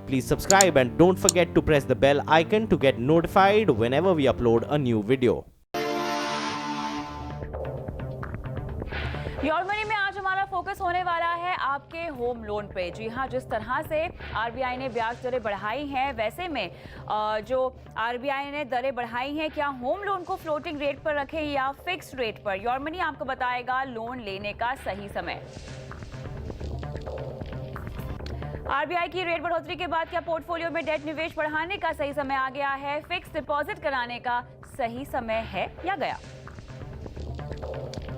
Please subscribe and don't forget to press the bell icon to get notified whenever we upload a new video. Your money में आज हमारा focus होने वाला है आपके home loan पे। जी हाँ, जिस तरह से आरबीआई ने ब्याज दरें बढ़ाई हैं, वैसे में जो आरबीआई ने दरें बढ़ाई हैं, क्या होम लोन को फ्लोटिंग रेट पर रखें या फिक्स्ड रेट पर? योर मनी आपको बताएगा लोन लेने का सही समय। आरबीआई की रेट बढ़ोतरी के बाद क्या पोर्टफोलियो में डेट निवेश बढ़ाने का सही समय आ गया है? फिक्स डिपॉजिट कराने का सही समय है या गया?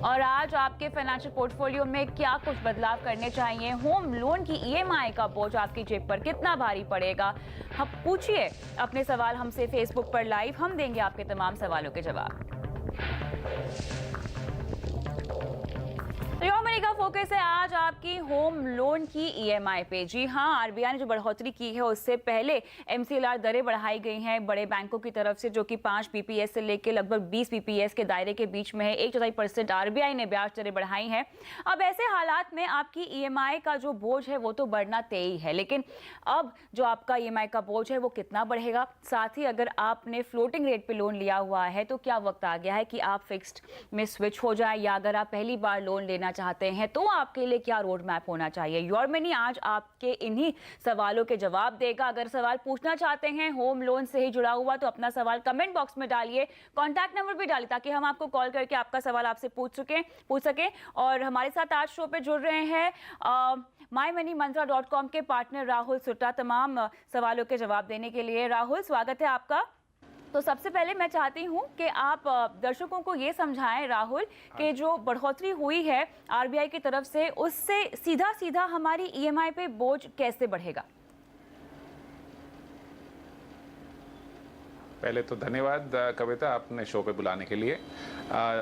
और आज आपके फाइनेंशियल पोर्टफोलियो में क्या कुछ बदलाव करने चाहिए? होम लोन की ईएमआई का बोझ आपकी जेब पर कितना भारी पड़ेगा? आप पूछिए अपने सवाल हमसे फेसबुक पर लाइव, हम देंगे आपके तमाम सवालों के जवाब। योर मनी का फोकस है आज आपकी होम लोन की ईएमआई पे। जी हाँ, आरबीआई ने जो बढ़ोतरी की है उससे पहले एमसीएलआर दरें बढ़ाई गई हैं बड़े बैंकों की तरफ से, जो कि 5 पीपीएस से लेकर लगभग 20 पीपीएस के दायरे के बीच में है। 1.4% आरबीआई ने ब्याज दरें बढ़ाई हैं। अब ऐसे हालात में आपकी ईएमआई का जो बोझ है वो तो बढ़ना तय ही है, लेकिन अब जो आपका ईएमआई का बोझ है वो कितना बढ़ेगा? साथ ही अगर आपने फ्लोटिंग रेट पे लोन लिया हुआ है तो क्या वक्त आ गया है कि आप फिक्स्ड में स्विच हो जाए, या अगर आप पहली बार लोन लेना चाहते हैं तो आपके लिए क्या रोड मैप होना चाहिए? योर मनी आज आपके इन्हीं सवालों के जवाब देगा। अगर सवाल पूछना चाहते हैं होम लोन से ही जुड़ा हुआ तो अपना सवाल कमेंट बॉक्स में डालिए, कॉन्टैक्ट नंबर भी डालिए ताकि हम आपको कॉल करके आपका सवाल आपसे पूछ सकें। और हमारे साथ आज शो पे जुड़ रहे हैं mymoneymantra.com के पार्टनर राहुल सुट्टा तमाम सवालों के जवाब देने के लिए। राहुल, स्वागत है आपका। तो सबसे पहले मैं चाहती हूं कि आप दर्शकों को ये समझाएं राहुल कि जो बढ़ोतरी हुई है आरबीआई की तरफ से, उससे सीधा सीधा हमारी ईएमआई पे बोझ कैसे बढ़ेगा? पहले तो धन्यवाद कविता, आपने शो पे बुलाने के लिए।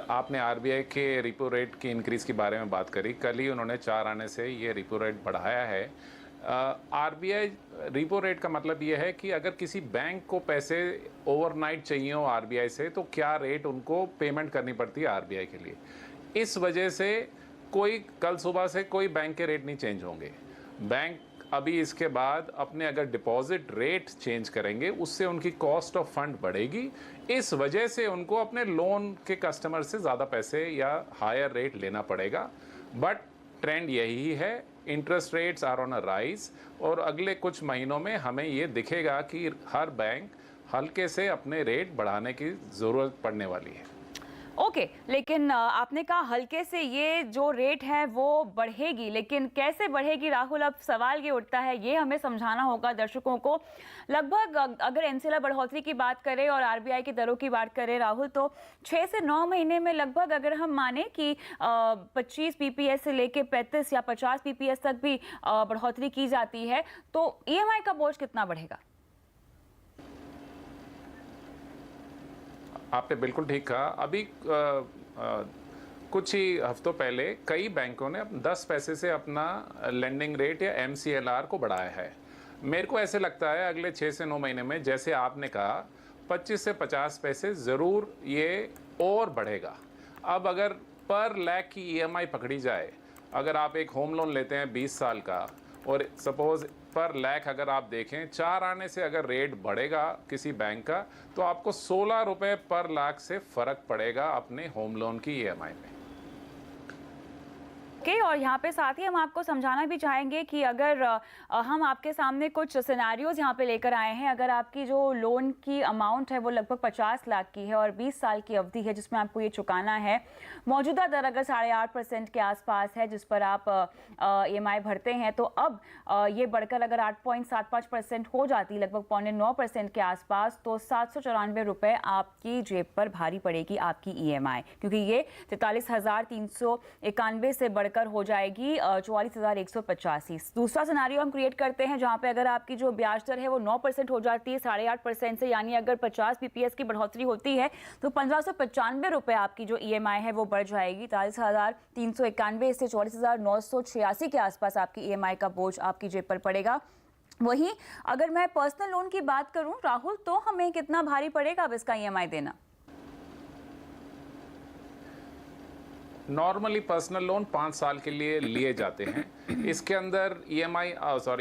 आपने आरबीआई के रिपो रेट की इंक्रीज़ के बारे में बात करी। कल ही उन्होंने 4 आने से ये रिपो रेट बढ़ाया है। आरबीआई रिपो रेट का मतलब ये है कि अगर किसी बैंक को पैसे ओवरनाइट चाहिए हो आरबीआई से तो क्या रेट उनको पेमेंट करनी पड़ती है आरबीआई के लिए। इस वजह से कल सुबह से कोई बैंक के रेट नहीं चेंज होंगे। बैंक अभी इसके बाद अपने अगर डिपॉजिट रेट चेंज करेंगे उससे उनकी कॉस्ट ऑफ फंड बढ़ेगी। इस वजह से उनको अपने लोन के कस्टमर से ज़्यादा पैसे या हायर रेट लेना पड़ेगा। बट ट्रेंड यही है, interest rates are on a rise, और अगले कुछ महीनों में हमें ये दिखेगा कि हर बैंक हल्के से अपने रेट बढ़ाने की ज़रूरत पड़ने वाली है। ओके, लेकिन आपने कहा हल्के से ये जो रेट है वो बढ़ेगी, लेकिन कैसे बढ़ेगी राहुल? अब सवाल ये उठता है, ये हमें समझाना होगा दर्शकों को। लगभग अगर एमसीएलआर बढ़ोतरी की बात करें और आरबीआई की दरों की बात करें राहुल, तो 6 से 9 महीने में लगभग अगर हम माने कि 25 पीपीएस से लेके 35 या 50 पीपीएस तक भी बढ़ोतरी की जाती है, तो ईएमआई का बोझ कितना बढ़ेगा? आपने बिल्कुल ठीक कहा। अभी कुछ ही हफ्तों पहले कई बैंकों ने 10 पैसे से अपना लेंडिंग रेट या एमसीएलआर को बढ़ाया है। मेरे को ऐसे लगता है अगले 6 से 9 महीने में, जैसे आपने कहा, 25 से 50 पैसे ज़रूर ये और बढ़ेगा। अब अगर पर लाख की ईएमआई पकड़ी जाए, अगर आप एक होम लोन लेते हैं 20 साल का, और सपोज़ पर लाख अगर आप देखें 4 आने से अगर रेट बढ़ेगा किसी बैंक का, तो आपको 16 रुपये पर लाख से फ़र्क पड़ेगा अपने होम लोन की ईएमआई में। और यहाँ पे साथ ही हम आपको समझाना भी चाहेंगे कि अगर हम आपके सामने कुछ सिनेरियोज यहाँ पे लेकर आए हैं। अगर आपकी जो लोन की अमाउंट है वो लगभग 50 लाख की है और 20 साल की अवधि है जिसमें आपको ये चुकाना है, मौजूदा दर अगर 8.5% के आसपास है जिस पर आप ईएमआई भरते हैं, तो अब ये बढ़कर अगर 8.75% हो जाती, लगभग 9.5% के आसपास, तो 794 रुपये आपकी जेब पर भारी पड़ेगी आपकी ईएमआई, क्योंकि ये 43,391 से बढ़कर हो जाएगी 44,185। दूसरा सिनारियो हम क्रिएट करते हैं जहां पे अगर आपकी जो ब्याज दर है वो 9% हो जाती है 8.5% से, यानी अगर 50 पीपीएस की बढ़ोतरी होती है तो 1595 रुपये आपकी जो ईएमआई है वो बढ़ जाएगी। 43,391 से 44,986 के आसपास आपकी ईएमआई का बोझ आपकी जेब पर पड़ेगा। वहीं अगर मैं पर्सनल लोन की बात करूं राहुल, तो हमें कितना भारी पड़ेगा अब इसका ईएमआई देना? नॉर्मली पर्सनल लोन 5 साल के लिए लिए जाते हैं। इसके अंदर ईएमआई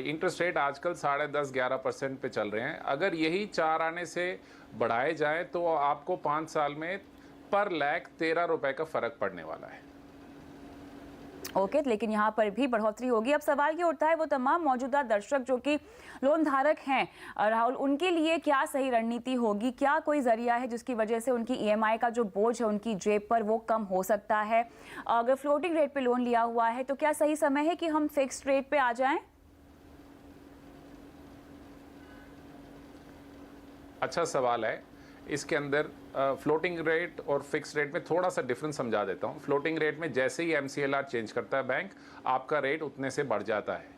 इंटरेस्ट रेट आजकल 10.5-11% पे चल रहे हैं। अगर यही 4 आने से बढ़ाए जाए तो आपको 5 साल में पर लाख 13 रुपए का फर्क पड़ने वाला है। ओके, लेकिन यहाँ पर भी बढ़ोतरी होगी। अब सवाल ये उठता है वो तमाम मौजूदा दर्शक जो कि लोन धारक हैं राहुल, उनके लिए क्या सही रणनीति होगी? क्या कोई जरिया है जिसकी वजह से उनकी ईएमआई का जो बोझ है उनकी जेब पर वो कम हो सकता है? अगर फ्लोटिंग रेट पे लोन लिया हुआ है तो क्या सही समय है कि हम फिक्स्ड रेट पे आ जाएं? अच्छा सवाल है। इसके अंदर फ्लोटिंग रेट और फिक्स रेट में थोड़ा सा डिफरेंस समझा देता हूँ। फ्लोटिंग रेट में जैसे ही MCLR चेंज करता है बैंक, आपका रेट उतने से बढ़ जाता है।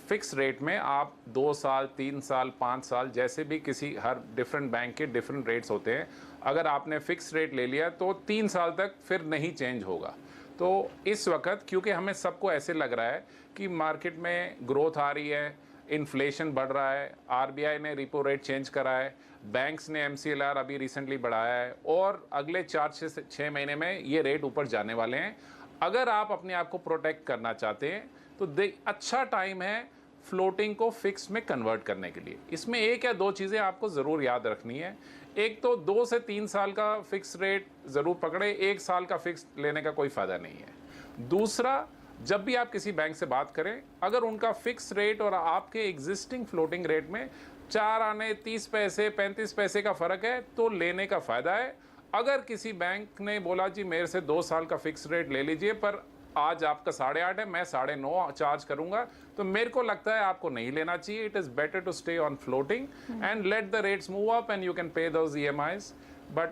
फिक्स रेट में आप 2 साल, 3 साल, 5 साल, जैसे भी किसी हर डिफरेंट बैंक के डिफरेंट रेट्स होते हैं। अगर आपने फिक्स रेट ले लिया तो 3 साल तक फिर नहीं चेंज होगा। तो इस वक्त क्योंकि हमें सबको ऐसे लग रहा है कि मार्केट में ग्रोथ आ रही है, इन्फ्लेशन बढ़ रहा है, RBI ने रिपो रेट चेंज करा है, बैंक्स ने MCLR अभी रिसेंटली बढ़ाया है और अगले 4 से 6 महीने में ये रेट ऊपर जाने वाले हैं। अगर आप अपने आप को प्रोटेक्ट करना चाहते हैं तो अच्छा टाइम है फ्लोटिंग को फिक्स में कन्वर्ट करने के लिए। इसमें 1 या 2 चीज़ें आपको ज़रूर याद रखनी है। एक तो 2 से 3 साल का फिक्स रेट ज़रूर पकड़े, 1 साल का फिक्स लेने का कोई फ़ायदा नहीं है। दूसरा, जब भी आप किसी बैंक से बात करें, अगर उनका फिक्स रेट और आपके एग्जिस्टिंग फ्लोटिंग रेट में 4 आने 30 पैसे 35 पैसे का फ़र्क है तो लेने का फ़ायदा है। अगर किसी बैंक ने बोला जी मेरे से 2 साल का फिक्स रेट ले लीजिए पर आज आपका 8.5 है, मैं 9.5 चार्ज करूंगा, तो मेरे को लगता है आपको नहीं लेना चाहिए। It is better to stay on floating and let the rates move up and you can pay those EMIs। But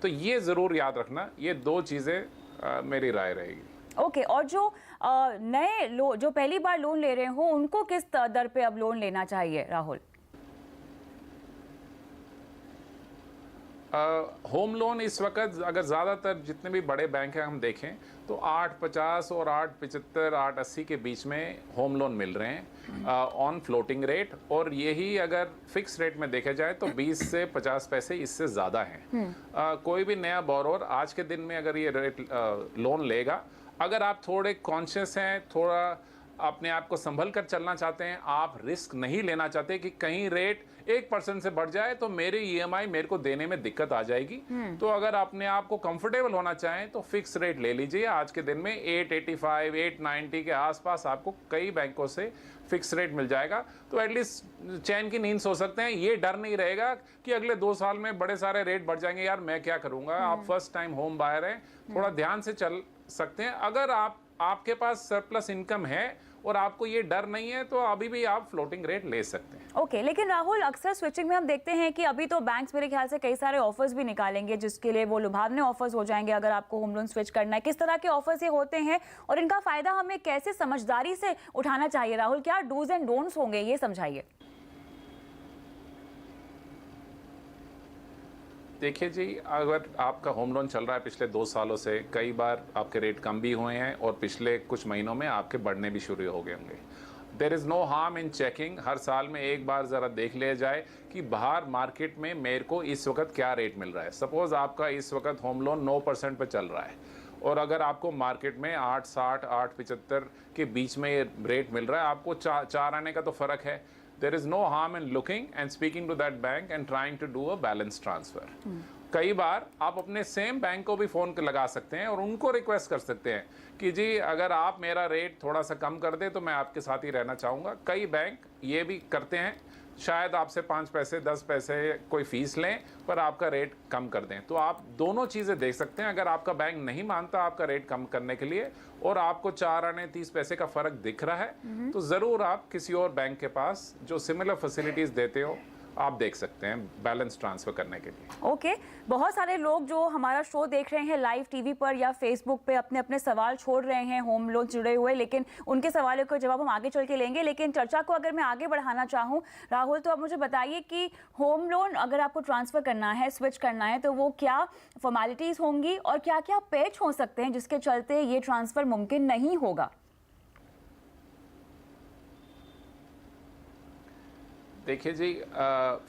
तो ये ज़रूर याद रखना, ये 2 चीज़ें मेरी राय रहेगी। ओके, और जो नए जो पहली बार लोन ले रहे हो उनको किस दर पे अब लोन लेना चाहिए राहुल? होम लोन इस वक्त अगर ज़्यादातर जितने भी बड़े बैंक हैं हम देखें तो 8.50 और 8.75 8.80 के बीच में होम लोन मिल रहे हैं ऑन फ्लोटिंग रेट, और यही अगर फिक्स रेट में देखा जाए तो 20 से 50 पैसे इससे ज़्यादा हैं। कोई भी नया बोरोवर आज के दिन में अगर ये रेट लोन लेगा, अगर आप थोड़े कॉन्शियस हैं, थोड़ा अपने आप को संभल कर चलना चाहते हैं, आप रिस्क नहीं लेना चाहते कि कहीं रेट 1% से बढ़ जाए तो मेरी EMI मेरे को देने में दिक्कत आ जाएगी, तो अगर अपने आप को कंफर्टेबल होना चाहें तो फिक्स रेट ले लीजिए। आज के दिन में 885 890 के आसपास आपको कई बैंकों से फिक्स रेट मिल जाएगा, तो एटलीस्ट चैन की नींद सो सकते हैं। ये डर नहीं रहेगा कि अगले 2 साल में बड़े सारे रेट बढ़ जाएंगे, यार मैं क्या करूंगा। आप फर्स्ट टाइम होम बायर हैं, थोड़ा ध्यान से चल सकते हैं। अगर आपके पास सरप्लस इनकम है और आपको ये डर नहीं है तो अभी भी आप फ्लोटिंग रेट ले सकते हैं। ओके, लेकिन राहुल अक्सर स्विचिंग में हम देखते हैं कि अभी तो बैंक्स मेरे ख्याल से कई सारे ऑफर्स भी निकालेंगे जिसके लिए वो लुभावने ऑफर्स हो जाएंगे अगर आपको होम लोन स्विच करना है। किस तरह के ऑफर्स ये होते हैं और इनका फायदा हमें कैसे समझदारी से उठाना चाहिए राहुल? क्या डूज एंड डोंट्स होंगे, ये समझाइए। देखिए जी, अगर आपका होम लोन चल रहा है पिछले 2 सालों से, कई बार आपके रेट कम भी हुए हैं और पिछले कुछ महीनों में आपके बढ़ने भी शुरू हो गए होंगे। There is no harm in checking. हर साल में एक बार ज़रा देख लिया जाए कि बाहर मार्केट में मेरे को इस वक्त क्या रेट मिल रहा है। सपोज़ आपका इस वक्त होम लोन 9% पे चल रहा है और अगर आपको मार्केट में 8.60 8.75 के बीच में ये रेट मिल रहा है, आपको 4 आने का तो फ़र्क है। There is no harm in looking and speaking to that bank and trying to do a balance transfer. कई बार आप अपने सेम बैंक को भी फ़ोन लगा सकते हैं और उनको रिक्वेस्ट कर सकते हैं कि जी अगर आप मेरा रेट थोड़ा सा कम कर दे तो मैं आपके साथ ही रहना चाहूँगा। कई बैंक ये भी करते हैं, शायद आपसे 5 पैसे 10 पैसे कोई फ़ीस लें पर आपका रेट कम कर दें। तो आप दोनों चीज़ें देख सकते हैं। अगर आपका बैंक नहीं मानता आपका रेट कम करने के लिए और आपको 4 आने 30 पैसे का फ़र्क दिख रहा है तो ज़रूर आप किसी और बैंक के पास जो सिमिलर फैसिलिटीज़ देते हो आप देख सकते हैं बैलेंस ट्रांसफ़र करने के लिए। ओके, बहुत सारे लोग जो हमारा शो देख रहे हैं लाइव टीवी पर या फेसबुक पे अपने अपने सवाल छोड़ रहे हैं होम लोन जुड़े हुए, लेकिन उनके सवालों के जवाब हम आगे चल के लेंगे। लेकिन चर्चा को अगर मैं आगे बढ़ाना चाहूँ राहुल, तो आप मुझे बताइए कि होम लोन अगर आपको ट्रांसफ़र करना है, स्विच करना है, तो वो क्या फॉर्मेलिटीज़ होंगी और क्या क्या पेच हो सकते हैं जिसके चलते ये ट्रांसफ़र मुमकिन नहीं होगा? देखिए जी,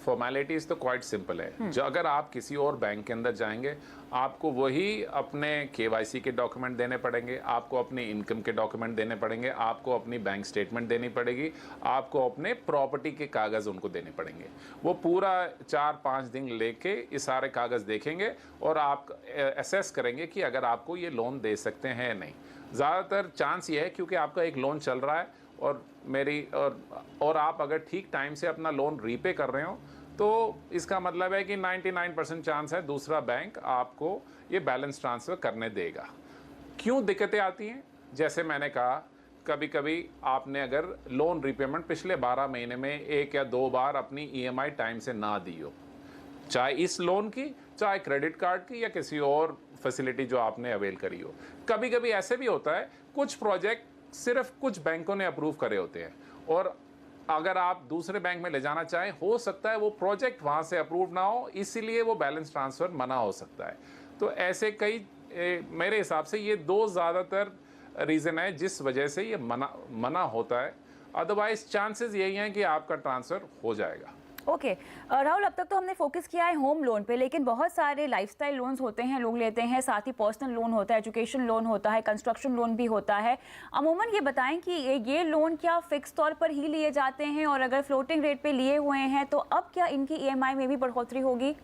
फॉर्मेलिटीज़ तो क्वाइट सिंपल है। जो अगर आप किसी और बैंक के अंदर जाएंगे, आपको वही अपने केवाईसी के डॉक्यूमेंट देने पड़ेंगे, आपको अपनी इनकम के डॉक्यूमेंट देने पड़ेंगे, आपको अपनी बैंक स्टेटमेंट देनी पड़ेगी, आपको अपने प्रॉपर्टी के कागज़ उनको देने पड़ेंगे। वो पूरा 4-5 दिन लेके ये सारे कागज़ देखेंगे और आप असेस करेंगे कि अगर आपको ये लोन दे सकते हैं या नहीं। ज़्यादातर चांस ये है क्योंकि आपका एक लोन चल रहा है और आप अगर ठीक टाइम से अपना लोन रीपे कर रहे हो, तो इसका मतलब है कि 99% चांस है दूसरा बैंक आपको ये बैलेंस ट्रांसफ़र करने देगा। क्यों दिक्कतें आती हैं? जैसे मैंने कहा, कभी कभी आपने अगर लोन रीपेमेंट पिछले 12 महीने में 1 या 2 बार अपनी EMI टाइम से ना दी हो, चाहे इस लोन की, चाहे क्रेडिट कार्ड की या किसी और फैसिलिटी जो आपने अवेल करी हो। कभी कभी ऐसे भी होता है, कुछ प्रोजेक्ट सिर्फ कुछ बैंकों ने अप्रूव करे होते हैं और अगर आप दूसरे बैंक में ले जाना चाहें, हो सकता है वो प्रोजेक्ट वहाँ से अप्रूव ना हो, इसीलिए वो बैलेंस ट्रांसफ़र मना हो सकता है। तो ऐसे कई मेरे हिसाब से ये 2 ज़्यादातर रीज़न है जिस वजह से ये मना होता है। अदरवाइज चांसेस यही हैं कि आपका ट्रांसफ़र हो जाएगा। ओके राहुल, अब तक तो हमने फोकस किया है होम लोन पे, लेकिन बहुत सारे लाइफस्टाइल लोन्स होते हैं, लोग लेते हैं, साथ ही पर्सनल लोन होता है, एजुकेशन लोन होता है, कंस्ट्रक्शन लोन भी होता है। अमूमन ये बताएं कि ये लोन क्या फिक्स तौर पर ही लिए जाते हैं, और अगर फ्लोटिंग रेट पे लिए हुए हैं तो अब क्या इनकी EMI में भी बढ़ोतरी होगी?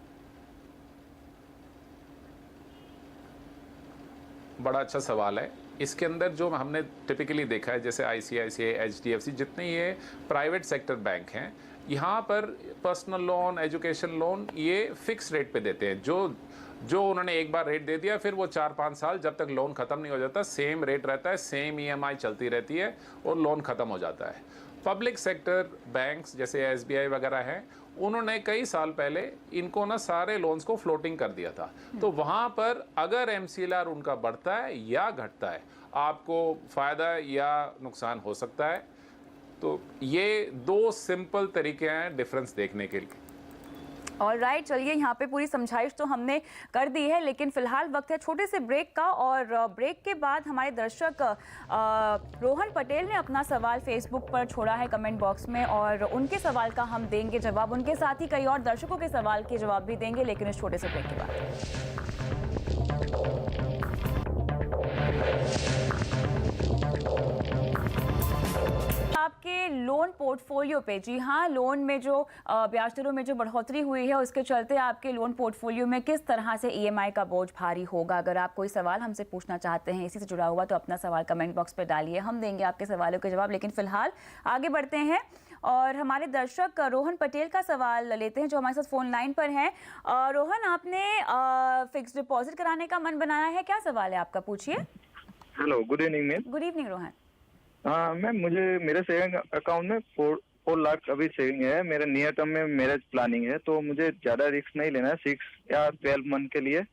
बड़ा अच्छा सवाल है। इसके अंदर जो हमने टिपिकली देखा है, जैसे ICICI, HDFC, जितने ये प्राइवेट सेक्टर बैंक हैं, यहाँ पर पर्सनल लोन, एजुकेशन लोन ये फिक्स रेट पे देते हैं। जो उन्होंने एक बार रेट दे दिया, फिर वो 4-5 साल जब तक लोन ख़त्म नहीं हो जाता सेम रेट रहता है, सेम EMI चलती रहती है और लोन ख़त्म हो जाता है। पब्लिक सेक्टर बैंक्स जैसे SBI वगैरह हैं, उन्होंने कई साल पहले इनको ना सारे लोन्स को फ्लोटिंग कर दिया था। तो वहाँ पर अगर MCLR उनका बढ़ता है या घटता है, आपको फ़ायदा या नुकसान हो सकता है। तो ये 2 सिंपल तरीके हैं डिफरेंस देखने के लिए। ऑलराइट, चलिए यहाँ पे पूरी समझाइश तो हमने कर दी है, लेकिन फिलहाल वक्त है छोटे से ब्रेक का, और ब्रेक के बाद हमारे दर्शक रोहन पटेल ने अपना सवाल फेसबुक पर छोड़ा है कमेंट बॉक्स में, और उनके सवाल का हम देंगे जवाब। उनके साथ ही कई और दर्शकों के सवाल के जवाब भी देंगे, लेकिन इस छोटे से ब्रेक के बाद। आपके लोन पोर्टफोलियो पे, जी हाँ, लोन में जो ब्याज दरों में जो बढ़ोतरी हुई है उसके चलते आपके लोन पोर्टफोलियो में किस तरह से EMI का बोझ भारी होगा। अगर आप कोई सवाल हमसे पूछना चाहते हैं इसी से जुड़ा हुआ, तो अपना सवाल कमेंट बॉक्स पे डालिए, हम देंगे आपके सवालों के जवाब। लेकिन फिलहाल आगे बढ़ते हैं और हमारे दर्शक रोहन पटेल का सवाल लेते हैं जो हमारे साथ फोन लाइन पर हैं। रोहन, आपने फिक्स डिपॉजिट कराने का मन बनाया है, क्या सवाल है आपका, पूछिए। Hello, good evening ma'am. Good evening Rohan. हाँ मैम, मुझे मेरे सेविंग अकाउंट में 4 लाख अभी सेविंग है। मेरे नियर टर्म में मैरिज प्लानिंग है, तो मुझे ज़्यादा रिस्क नहीं लेना है। 6 या 12 मंथ के लिए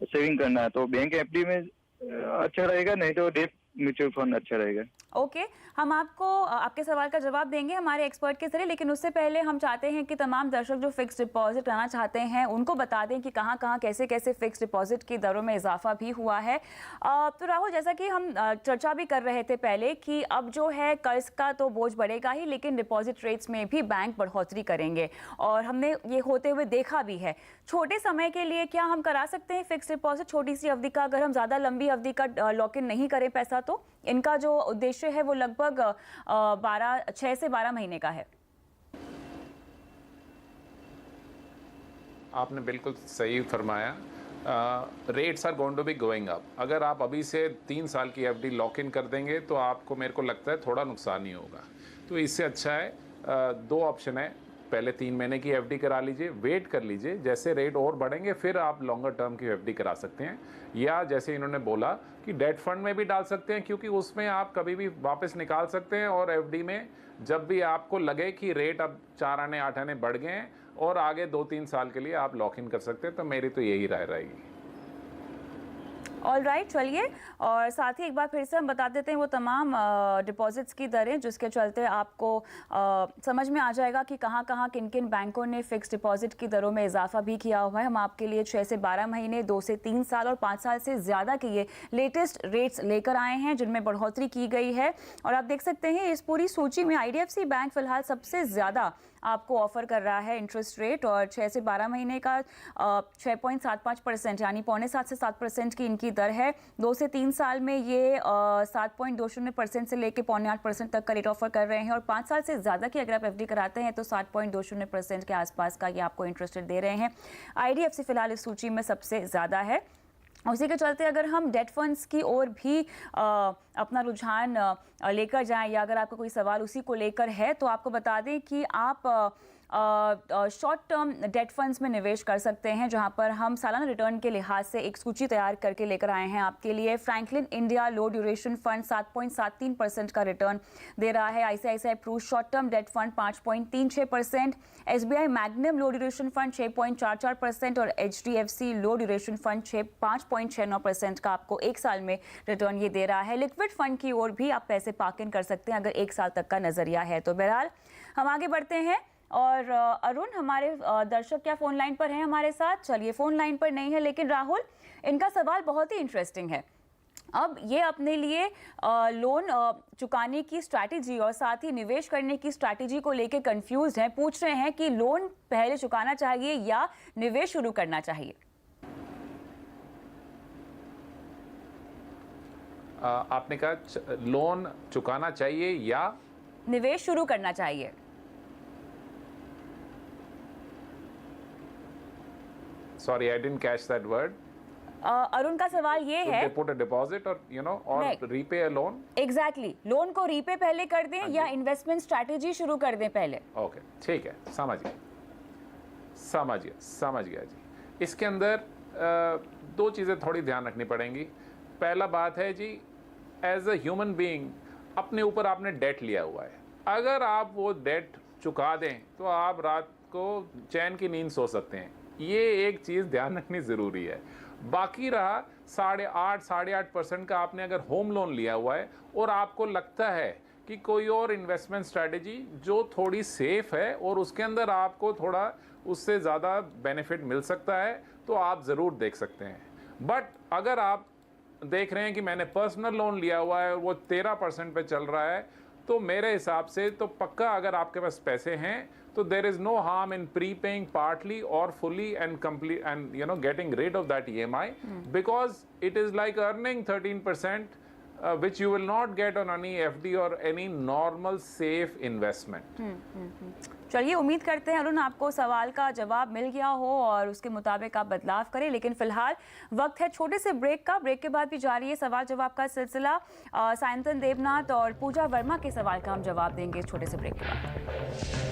सेविंग करना है, तो बैंक FD में अच्छा रहेगा, नहीं तो डेट म्यूचुअल फंड अच्छा रहेगा। ओके, हम आपको आपके सवाल का जवाब देंगे हमारे एक्सपर्ट के जरिए, लेकिन उससे पहले हम चाहते हैं कि तमाम दर्शक जो फिक्स डिपॉजिट करना चाहते हैं उनको बता दें कि कहां कहां कैसे कैसे फिक्स डिपॉजिट की दरों में इजाफा भी हुआ है। तो राहुल, जैसा कि हम चर्चा भी कर रहे थे पहले कि अब जो है कर्ज का तो बोझ बढ़ेगा ही, लेकिन डिपॉजिट रेट्स में भी बैंक बढ़ोतरी करेंगे, और हमने ये होते हुए देखा भी है। छोटे समय के लिए क्या हम करा सकते हैं फिक्स डिपॉजिट, छोटी सी अवधि का? अगर हम ज़्यादा लंबी अवधि का लॉक इन नहीं करें पैसा, तो इनका जो उद्देश्य है वो लगभग 6 से 12 महीने का है। आपने बिल्कुल सही फरमाया। Rates are going to be going up. अगर आप अभी से 3 साल की FD लॉक इन कर देंगे तो आपको, मेरे को लगता है, थोड़ा नुकसान ही होगा। तो इससे अच्छा है 2 ऑप्शन है। पहले 3 महीने की FD करा लीजिए, वेट कर लीजिए, जैसे रेट और बढ़ेंगे फिर आप लॉन्गर टर्म की FD करा सकते हैं, या जैसे इन्होंने बोला कि डेट फंड में भी डाल सकते हैं, क्योंकि उसमें आप कभी भी वापस निकाल सकते हैं। और FD में जब भी आपको लगे कि रेट अब 4 आने 8 आने बढ़ गए हैं और आगे 2-3 साल के लिए आप लॉक इन कर सकते हैं। तो मेरी तो यही राय रहेगी। ऑलराइट, चलिए, और साथ ही एक बार फिर से हम बता देते हैं वो तमाम डिपॉजिट्स की दरें जिसके चलते आपको समझ में आ जाएगा कि कहाँ कहाँ किन किन बैंकों ने फिक्स डिपॉजिट की दरों में इजाफा भी किया हुआ है। हम आपके लिए 6 से 12 महीने, 2 से 3 साल और 5 साल से ज़्यादा के ये लेटेस्ट रेट्स लेकर आए हैं जिनमें बढ़ोतरी की गई है। और आप देख सकते हैं इस पूरी सूची में IDFC बैंक फिलहाल सबसे ज़्यादा आपको ऑफर कर रहा है इंटरेस्ट रेट, और 6 से 12 महीने का 6.75% यानी 6.75 से 7% की इनकी दर है। 2 से 3 साल में ये 7.20% से लेके 6.25% तक का रेट ऑफर कर रहे हैं, और 5 साल से ज़्यादा की अगर आप एफडी कराते हैं तो 7.20% के आसपास का ये आपको इंटरेस्ट रेट दे रहे हैं। IDFC फिलहाल इस सूची में सबसे ज़्यादा है। उसी के चलते अगर हम डेट फंड्स की ओर भी अपना रुझान लेकर जाएं, या अगर आपका कोई सवाल उसी को लेकर है, तो आपको बता दें कि आप शॉर्ट टर्म डेट फंड्स में निवेश कर सकते हैं, जहां पर हम सालाना रिटर्न के लिहाज से एक सूची तैयार करके लेकर आए हैं आपके लिए। Franklin India low duration fund 7.73% का रिटर्न दे रहा है। ICICI Pru short term debt fund 5.36%, SBI Magnum low duration fund 6.44% और HDFC लो ड्यूरेशन फंड 5.69% का आपको एक साल में रिटर्न ये दे रहा है। लिक्विड फंड की ओर भी आप पैसे पार्क इन कर सकते हैं अगर एक साल तक का नजरिया है। तो बहरहाल हम आगे बढ़ते हैं, और अरुण हमारे दर्शक क्या फोन लाइन पर हैं हमारे साथ? चलिए, फोन लाइन पर नहीं है, लेकिन राहुल, इनका सवाल बहुत ही इंटरेस्टिंग है। अब ये अपने लिए लोन चुकाने की स्ट्रैटेजी और साथ ही निवेश करने की स्ट्रैटेजी को लेकर कंफ्यूज हैं। पूछ रहे हैं कि लोन पहले चुकाना चाहिए या निवेश शुरू करना चाहिए। आपने कहा लोन चुकाना चाहिए या निवेश शुरू करना चाहिए? Sorry, I didn't catch that word. Arun का सवाल ये Should है, they put a deposit or or Right. repay a loan? Exactly loan को रीपे पहले कर दें या इन्वेस्टमेंट स्ट्रैटेजी शुरू कर दें पहले? ओके, ठीक है, समझ गया जी। इसके अंदर दो चीज़ें थोड़ी ध्यान रखनी पड़ेंगी। पहला बात है जी, एज अ ह्यूमन बीइंग अपने ऊपर आपने डेट लिया हुआ है। अगर आप वो डेट चुका दें तो आप रात को चैन की नींद सो सकते हैं। ये एक चीज़ ध्यान रखनी ज़रूरी है। बाकी रहा 8.5% का आपने अगर होम लोन लिया हुआ है और आपको लगता है कि कोई और इन्वेस्टमेंट स्ट्रैटेजी जो थोड़ी सेफ है और उसके अंदर आपको थोड़ा उससे ज़्यादा बेनिफिट मिल सकता है, तो आप ज़रूर देख सकते हैं। बट अगर आप देख रहे हैं कि मैंने पर्सनल लोन लिया हुआ है और वो 13% पे चल रहा है, तो मेरे हिसाब से तो पक्का अगर आपके पास पैसे हैं तो there is no harm in prepaying partly or fully and complete and getting rid of that EMI because it is like earning 13% which you will not get on any FD or any normal safe investment. चलिए, उम्मीद करते हैं अरुण आपको सवाल का जवाब मिल गया हो और उसके मुताबिक आप बदलाव करें। लेकिन फिलहाल वक्त है छोटे से ब्रेक का। ब्रेक के बाद भी जारी है सवाल जवाब का सिलसिला। सायंतन देवनाथ और पूजा वर्मा के सवाल का हम जवाब देंगे इस छोटे से ब्रेक के बाद।